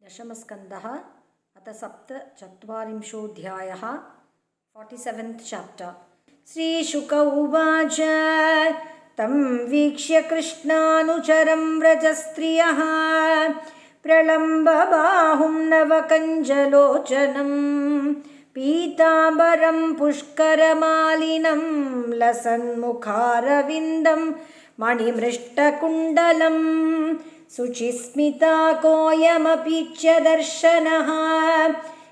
दशमस्कन्धः अथ सप्तचत्वारिंशोऽध्यायः 47th chapter। श्रीशुक उवाच तं वीक्ष्य कृष्णानुचरं व्रजस्त्रियः प्रलम्बबाहुं नवकञ्जलोचनं पीताम्बरं पुष्करमालिनं लसन्मुखारविन्दं मणिमृष्टकुण्डलम् शुचिस्मिताकोऽयमपीच्य दर्शनः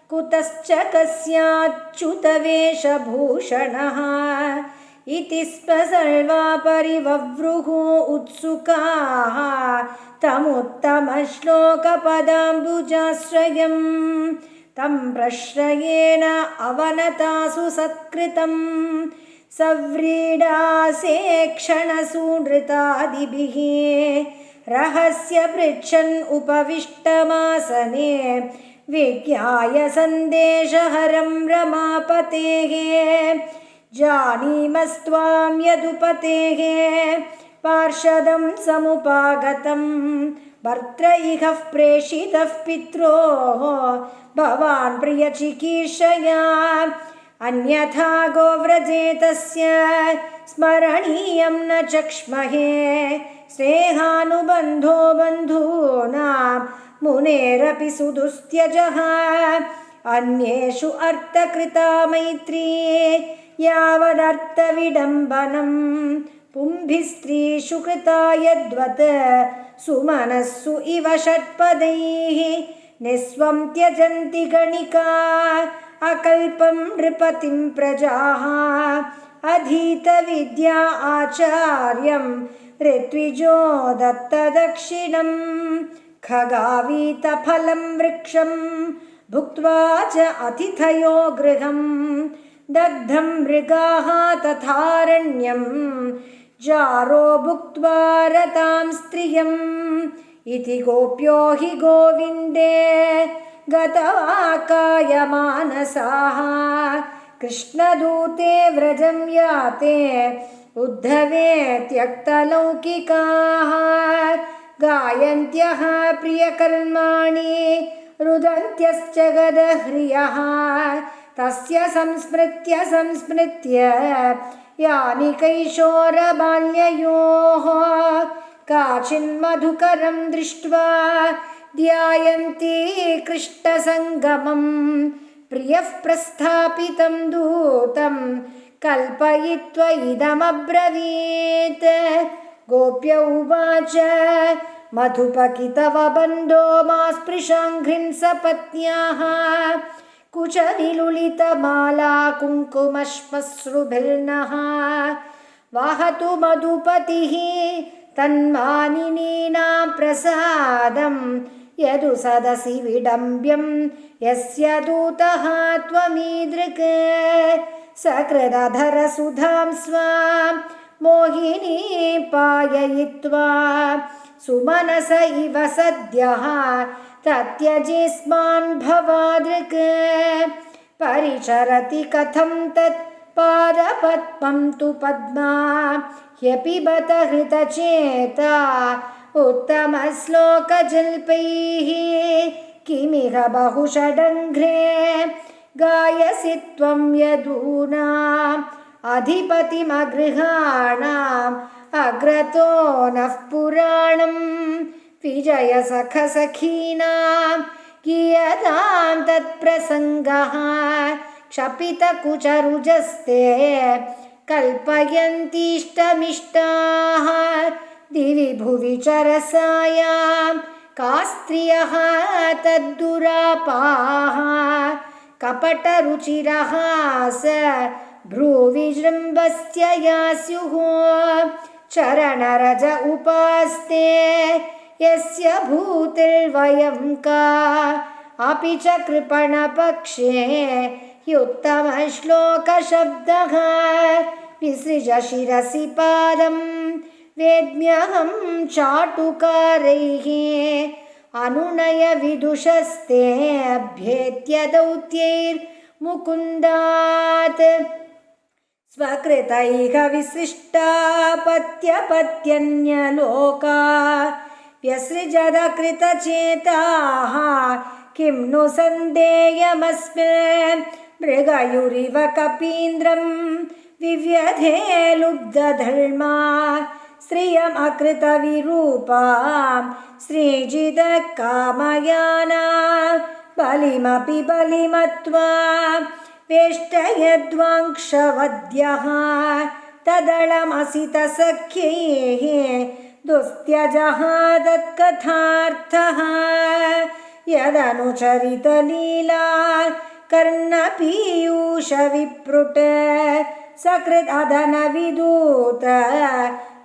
कुतश्च कस्याच्युतवेषभूषणः इति स्म सर्वा परिवव्रुः उत्सुकाः तमुत्तमश्लोकपदाम्बुजाश्रयं तं प्रश्रयेण अवनतासु सत्कृतं सव्रीडासे क्षणसूनृतादिभिः रहस्य पृच्छन् उपविष्टमासने विज्ञाय सन्देशहरं रमापतेः जानीमस्त्वां यदुपतेः पार्षदं समुपागतं भर्त्र इह प्रेषितः पित्रोः भवान् प्रियचिकीर्षया अन्यथा गोव्रजे तस्य स्मरणीयं न चक्ष्महे स्नेहानुबन्धो बन्धूनां मुनेरपि सुदुस्त्यजः अन्येषु अर्थकृता मैत्री यावदर्थविडम्बनं पुंभिस्त्रीषु कृता यद्वत् सुमनस्सु इव षट्पदैः निस्वं त्यजन्ति गणिका अकल्पं नृपतिं प्रजाः अधीतविद्या आचार्यं ऋत्विजो दत्तदक्षिणं खगावीतफलं वृक्षं भुक्त्वा च अतिथयो गृहं दग्धं मृगाः तथारण्यं जारो भुक्त्वा रतां स्त्रियम् इति गोप्यो हि गोविन्दे गतवाकायमानसाः कृष्णदूते व्रजं याते उद्धवे त्यक्तलौकिकाः गायन्त्यः प्रियकर्माणि रुदन्त्यश्च गदह्रियः तस्य संस्मृत्य यानि कैशोरबाल्ययोः काचिन्मधुकरं दृष्ट्वा ध्यायन्ति कृष्णसङ्गमं प्रियः प्रस्थापितं दूतं कल्पयित्वा इदमब्रवीत् गोप्य उवाच मधुपकितव बन्धो मा स्पृशाङ्घ्रिं सपत्न्याः कुचनिलुलितमाला कुङ्कुमश्मश्रुभिर्नः वहतु मधुपतिः तन्मानिनीनां प्रसादं यदु सदसि विडम्ब्यं यस्य दूतः त्वमीदृक् सकृदधरसुधां स्वां मोहिनी पाययित्वा सुमनस इव सद्यः तत्यजेस्मान् भवादृक् परिचरति कथं तत् पादपद्मं तु पद्मा ह्यपिबत हृतचेता उत्तमश्लोकजल्पैः किमिह बहुषडङ्घ्रे गायसि त्वं यदूनाम् अधिपतिमगृहाणाम् अग्रतो नः पुराणं विजयसखसखीनां गीयतां तत्प्रसङ्गः क्षपितकुचरुजस्ते कल्पयन्तीष्टमिष्टाः दिवि भुवि चरसायां का स्त्रियः तद्दुरापाः कपटरुचिरः स भ्रूविजृम्भस्य या स्युः चरणरज उपास्ते यस्य भूतिर्वयं का अपि च कृपणपक्षे ह्युत्तमश्लोकशब्दः विसृज शिरसि पादं वेद्म्यहं चाटुकारैः अनुनय विदुषस्ते अभ्येत्य दौत्यैर्मुकुन्दात् स्वकृतैः विशिष्टापत्यपत्यन्यलोका व्यसृजदकृतचेताः किं नु सन्देयमस्मिन् मृगयुरिव कपीन्द्रं विव्यधे लुब्धधर्मा श्रियमकृतविरूपां श्रीजितकामयाना बलिमपि बलिमत्वा वेष्टयद्वाङ्क्षवद्यः तदळमसितसख्यैः दुस्त्यजः तत्कथार्थः यदनुचरितलीला कर्णपीयूषविप्रुट सकृदधनविदूत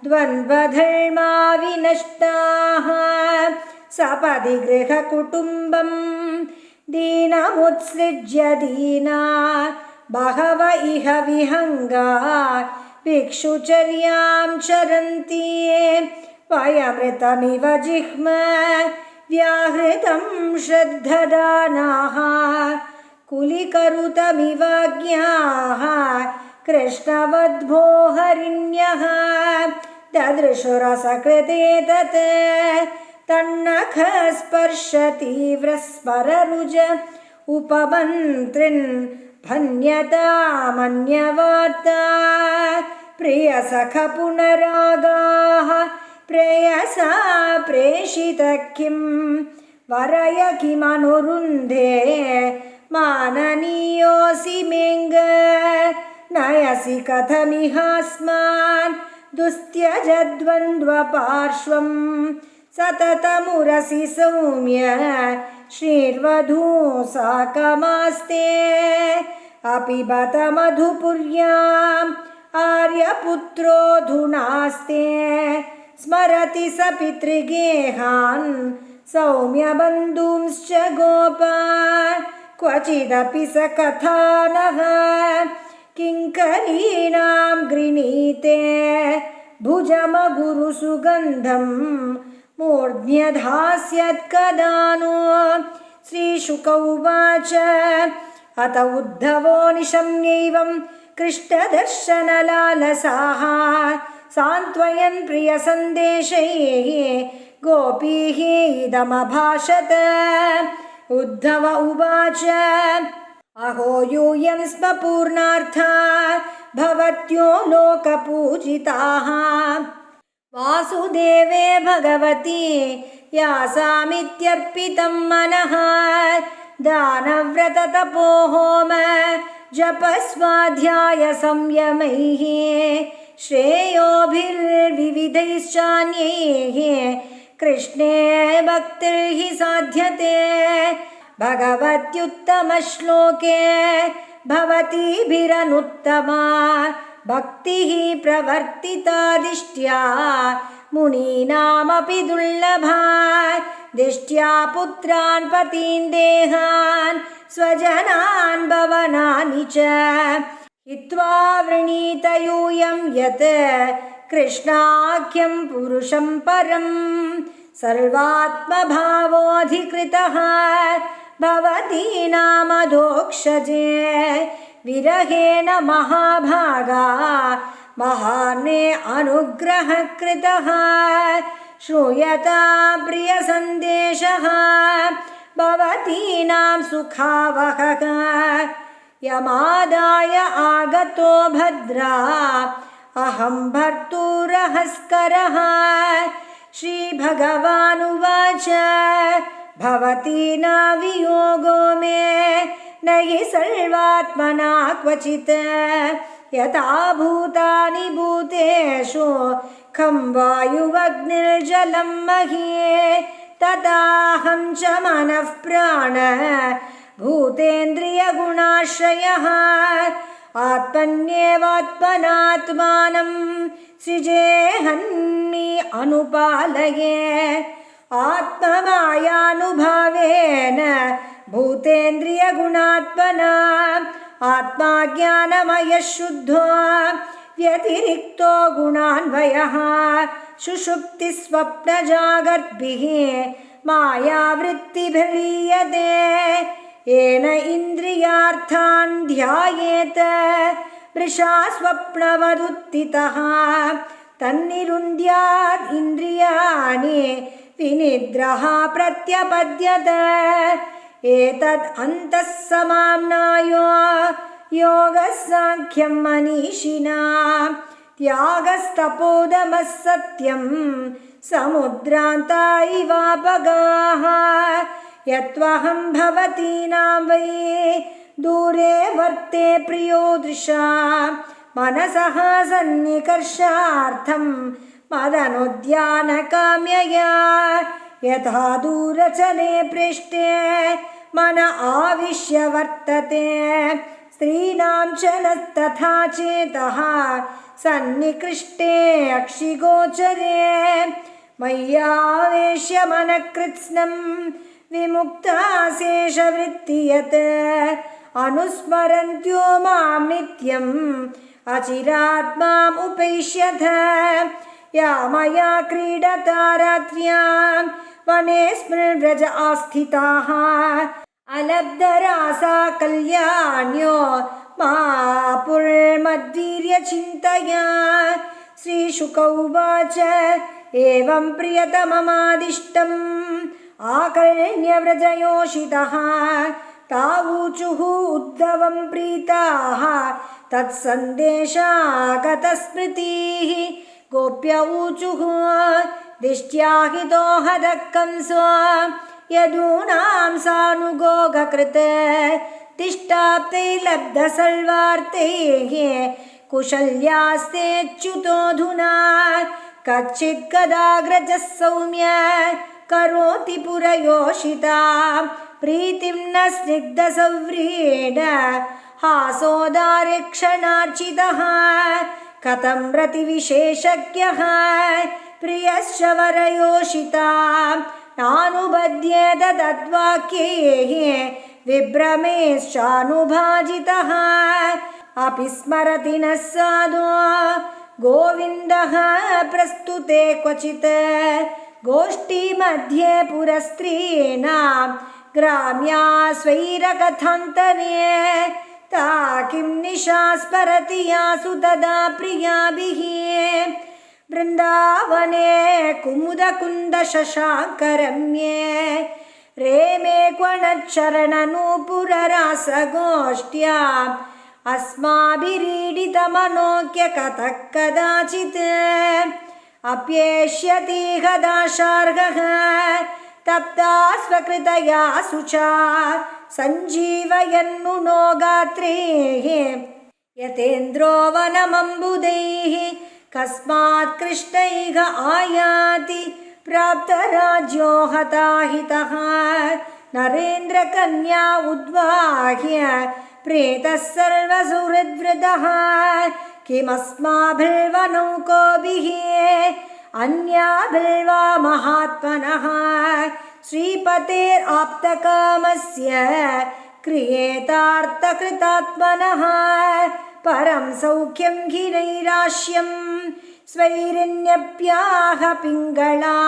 द्वन्द्वधर्मा विनष्टाः सपदि गृहकुटुम्बं दीनमुत्सृज्य दीना बहव इह विहङ्गा भिक्षुचर्यां चरन्ति वयमृतमिव जिह्म व्याहृतं श्रद्धदानाः कुलीकरुतमिवाज्ञाः कृष्णवद्भो हरिण्यः ददृशुरसकृते तत् तन्नखस्पर्शतीव्रस्मररुज उपमन्त्रिन् भन्यतामन्यवार्ता प्रियसख पुनरागाः प्रेयसा प्रेषितः किं वरय किमनुरुन्धे माननीयोऽसि मेङ्ग नयसि कथमिहास्मान् दुस्त्यजद्वन्द्वपार्श्वं सततमुरसि सौम्य श्रीर्वधू साकमास्ते अपि बत मधुपुर्याम् आर्यपुत्रोऽधुनास्ते स्मरति स पितृगेहान् सौम्यबन्धूंश्च गोपान् क्वचिदपि स कथानः किङ्करीणां गृणीते भुजमगुरुसुगन्धं मूर्ध्न्यधास्यत्कदा नो श्रीशुक उवाच अत उद्धवो निशम्यैवं कृष्णदर्शनलालसाः सान्त्वयन् प्रियसन्देशैः गोपीः इदमभाषत उद्धव उवाच अहो यूयं स्म पूर्णार्था भवत्यो लोकपूजिताः वासुदेवे भगवती यासामित्यर्पितं मनः दानव्रततपो होम जपस्वाध्याय संयमैः श्रेयोभिर्विविधैश्चान्यैः कृष्णे भक्तिर्हि साध्यते भगवत्युत्तमश्लोके भवतीभिरनुत्तमा भक्तिः प्रवर्तिता दिष्ट्या मुनीनामपि दुर्लभा दिष्ट्या पुत्रान् पतीन् देहान् स्वजनान् भवनानि च हित्वा वृणीत यूयं यत् कृष्णाख्यं पुरुषं परं सर्वात्मभावोऽधिकृतः भवतीनामधोक्षजे विरहेण महाभागा महाने अनुग्रहः कृतः श्रूयता प्रियसन्देशः भवतीनां सुखावहः यमादाय आगतो भद्रा अहं भर्तुरहस्करः श्रीभगवानुवाच भवतीना वियोगो मे न हि सर्वात्मना क्वचित् यथा भूतानि भूतेषु खं वायुवग्निर्जलं मह्ये तदाहं च मनः प्राणः भूतेन्द्रियगुणाश्रयः आत्मन्येवात्मनात्मानं सृजेऽहन्नि अनुपालये आत्ममायानुभावेन भूतेन्द्रियगुणात्मना आत्मा ज्ञानमयः शुद्धो व्यतिरिक्तो गुणान्वयः सुषुप्तिस्वप्नजागर्भिः मायावृत्तिभिर्लीयते येन इन्द्रियार्थान् ध्यायेत वृषा स्वप्नवदुत्थितः तन्निरुन्द्यात् इन्द्रियाणि विनिद्रः प्रत्यपद्यत एतद् अन्तः समाम्नायो योगः साङ्ख्यं मनीषिणां त्यागस्तपोदमः सत्यं समुद्रान्ता इवापगाः यत्त्वहं भवतीनां वै दूरे वर्ते प्रियो दृशा मनसः सन्निकर्षार्थं मदनुद्यानकाम्यया यथा दूरचने पृष्ठे मन आविश्य वर्तते स्त्रीणां च तथा चेतः सन्निकृष्टे अक्षिगोचरे मय्यावेश्य मनकृत्स्नं विमुक्ताशेषवृत्ति यत् अनुस्मरन्त्यो मां नित्यम् अचिरात् माम् उपैष्यथ या मया क्रीडता रात्र्यां वने स्मृव्रज आस्थिताः अलब्धरासा कल्याण्यो मापुर्मद्वीर्यचिन्तया श्रीशुक उवाच एवं प्रियतममादिष्टम् आकर्ण्य व्रजयोषितः तावूचुः उद्धवं प्रीताः तत्सन्देशागतस्मृतिः गोप्य ऊचुः दिष्ट्या हितो हदः कंसो यदूनां सानुगोगकृत तिष्ठाप्तै लब्धसल्वार्तैः कुशल्यास्तेच्युतोऽधुना कच्चित् गदाग्रजः सौम्य करोति पुरयोषिता प्रीतिं न स्निग्धसौव्रेण हासोदार्यक्षणार्चितः कथं रतिविशेषज्ञः प्रियश्च वरयोषिता नानुबध्येत तद्वाक्यैः विभ्रमेश्चानुभाजितः अपि स्मरति नः साधु गोविन्दः प्रस्तुते क्वचित् गोष्ठीमध्ये पुरस्त्रीणां ग्राम्या स्वैरकथान्तरे ता किं निशा स्मरति यासु तदा प्रियाभिः वृन्दावने कुमुदकुन्दशशाङ्करम्ये रेमे क्वणच्चरणनूपुररासगोष्ठ्याम् अस्माभिरीडितमनोज्ञ कथः कदाचित् अप्येष्यति हदाशार्हः तप्ता स्वकृतया शुचा सञ्जीवयन्नुनो गात्रेः यतेन्द्रो वनमम्बुदैः कस्मात् कृष्णैः आयाति प्राप्तराज्यो हताहितः नरेन्द्रकन्या उद्वाह्य प्रेतः सर्वसुहृद्वृतः किमस्माभिर्वनौकोभिः अन्याभिर्वा महात्मनः श्रीपतेराप्तकामस्य क्रियेतार्थकृतात्मनः परं सौख्यं गिरैराश्यं स्वैरिण्यप्याह पिङ्गळा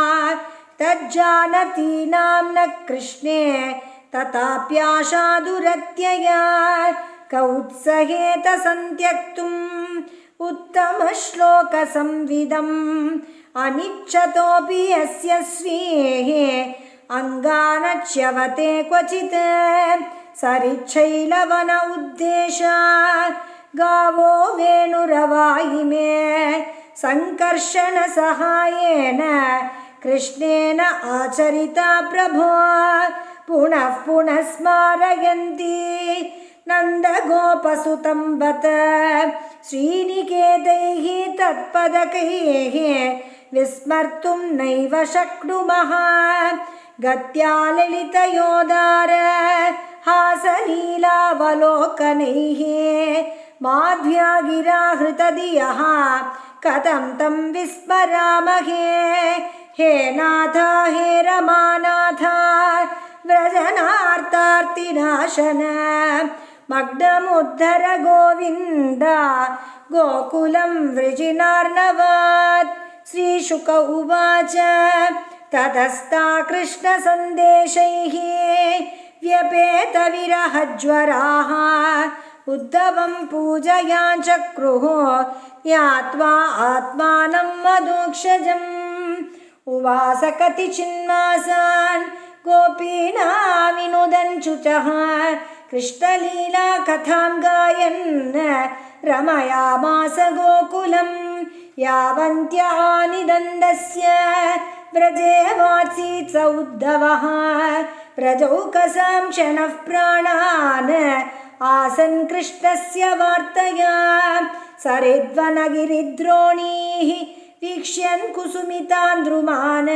तज्जानती नाम्न कृष्णे तथाप्याशादुरत्यया कौत्सहेत सन्त्यक्तुम् उत्तमश्लोकसंविदम् अनिच्छतोऽपि यस्य स्वीः अङ्गानच्यवते क्वचित् सरिच्छैलवन उद्देशा गावो वेणुरवायिमे सङ्कर्षणसहायेन कृष्णेन आचरिता प्रभो पुनः पुनः स्मारयन्ति नन्दगोपसुतं बत श्रीनिकेतैः तत्पदकैः विस्मर्तुं नैव शक्नुमः गत्या ललितयोदार हासलीलावलोकनैः माध्व्या गिरा हृतधियः कथं तं विस्मरामहे हे नाथ हे रमानाथ व्रजनार्तार्तिनाशन मग्नमुद्धर गोविन्द गोकुलं वृजिनार्णवात् श्रीशुक उवाच ततस्ता कृष्णसन्देशैः व्यपेतविरहज्वराः उद्धवं पूजयाञ्चक्रुः यात्वा आत्मानं मधोक्षजम् उवास कतिचिन्मासान् गोपीनां विनुदञ्चु शुचः कृष्णलीला कथां गायन् रमयामास गोकुलं यावन्त्यानिदन्दस्य व्रजे वात्सीत् स उद्धवः व्रजौकसां क्षणः प्राणान् आसन् कृष्णस्य वार्तया सरेद्वनगिरिद्रोणीः वीक्ष्यन् कुसुमितान् द्रुमान्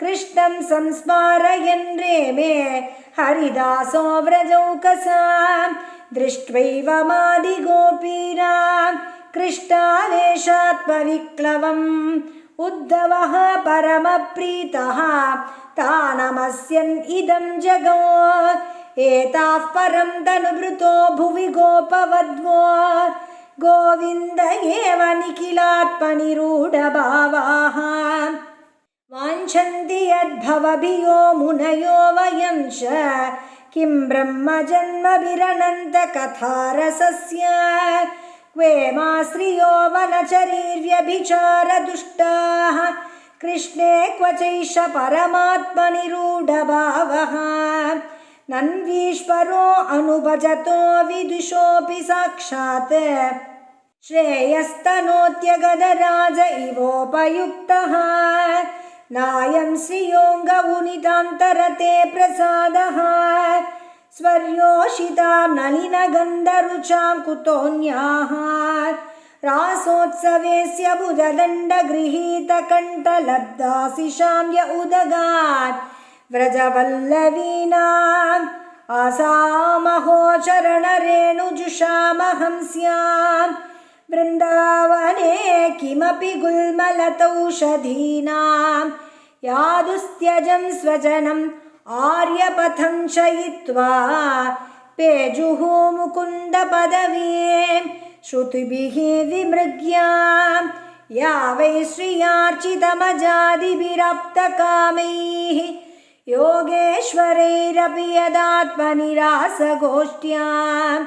कृष्णं संस्मारयन् रेमे हरिदासो व्रजौकसां दृष्ट्वैव मादिगोपीनां कृष्णावेशात्मविक्लवम् उद्धवः परमप्रीतः तानमस्यन् इदं जगो एताः परं तनुभृतो भुवि गोपवध्वो गोविन्द एव निखिलात्मनिरूढभावाः वाञ्छन्ति यद्भवभियो मुनयो वयं च किं ब्रह्मजन्मभिरनन्तकथारसस्य क्वेमाश्रियो वनचरीर्व्यभिचारदुष्टाः कृष्णे क्वचैष परमात्मनिरूढभावः नन्वीश्वरो अनुभजतो विदुषोऽपि साक्षात् श्रेयस्तनोत्यगदराज इवोपयुक्तः नायं श्रियोऽङ्गमुनितान्तरते प्रसादः स्वर्योषितां नलिनगन्धरुचां कुतोऽन्याः रासोत्सवेऽस्य भुजदण्डगृहीतकण्ठलब्धाशिशां य उदगात् व्रजवल्लवीनाम् आसामहो चरणरेणुजुषामहं स्याम् वृन्दावने किमपि गुल्मलतौषधीनां यादुस्त्यजं स्वजनम् आर्यपथं चयित्वा पेजुः मुकुन्दपदवीं श्रुतिभिः विमृग्यां या वै श्रियार्चितमजादिभिराप्तकामैः योगेश्वरैरपि यदात्मनिरासगोष्ठ्यां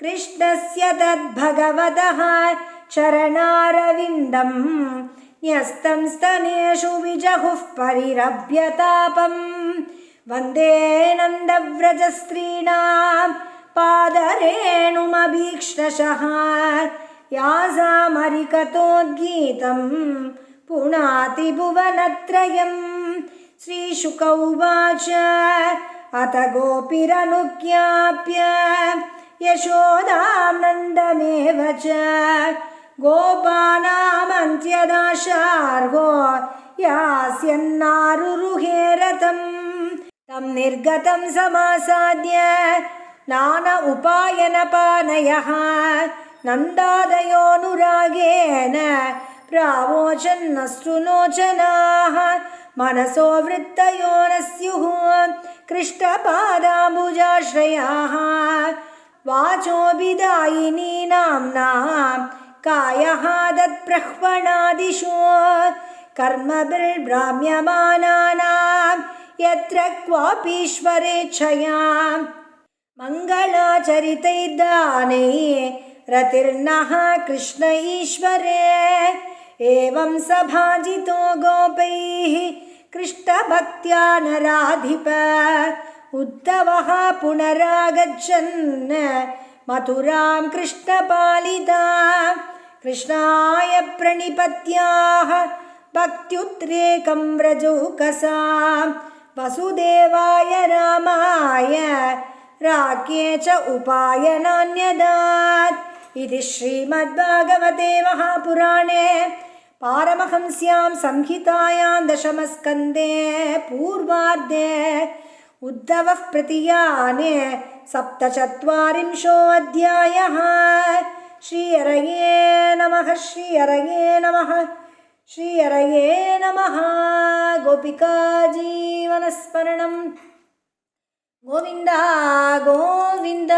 कृष्णस्य तद्भगवतः चरणारविन्दं न्यस्तं स्तनेषु विजहुः परिरभ्यतापं वन्दे नन्दव्रजस्त्रीणां पादरेणुमभीक्ष्णशः यासामरिकतोद्गीतं पुनाति भुवनत्रयम् श्रीशुक उवाच अथ गोपिरनुज्ञाप्य यशोदां नन्दमेव च गोपानामन्त्यदाशार्हो यास्यन्नारुरुहे रथं तं निर्गतं समासाद्य नाना उपायनपानयः नन्दादयोऽनुरागेण प्रावोचन्नश्रुलोचनाः मनसो वृत्तयो न स्युः कृष्णपादाम्बुजाश्रयाः वाचोऽभिदायिनी नाम्नां कायः तत्ब्रह्मणादिषु कर्मभिर्भ्राम्यमानानां यत्र क्वापीश्वरेच्छयां मङ्गलाचरितैर्दानैः रतिर्नः कृष्ण ईश्वरे एवं सभाजितो गोपैः कृष्णभक्त्या नराधिप उद्धवः पुनरागच्छन् मथुरां कृष्णपालितां कृष्णाय प्रणिपत्याः भक्त्युद्रेकं व्रजौकसां वसुदेवाय रामाय राज्ञे च उपायनान्यदात् इति श्रीमद्भागवते महापुराणे पारमहंस्यां संहितायां दशमस्कन्धे पूर्वार्धे उद्धवः प्रतियाने सप्तचत्वारिंशोऽध्यायः। श्रीहरये नमः श्रीहरये नमः श्रीहरये नमः। गोपिका जीवनस्मरणं गोविन्द गोविन्द।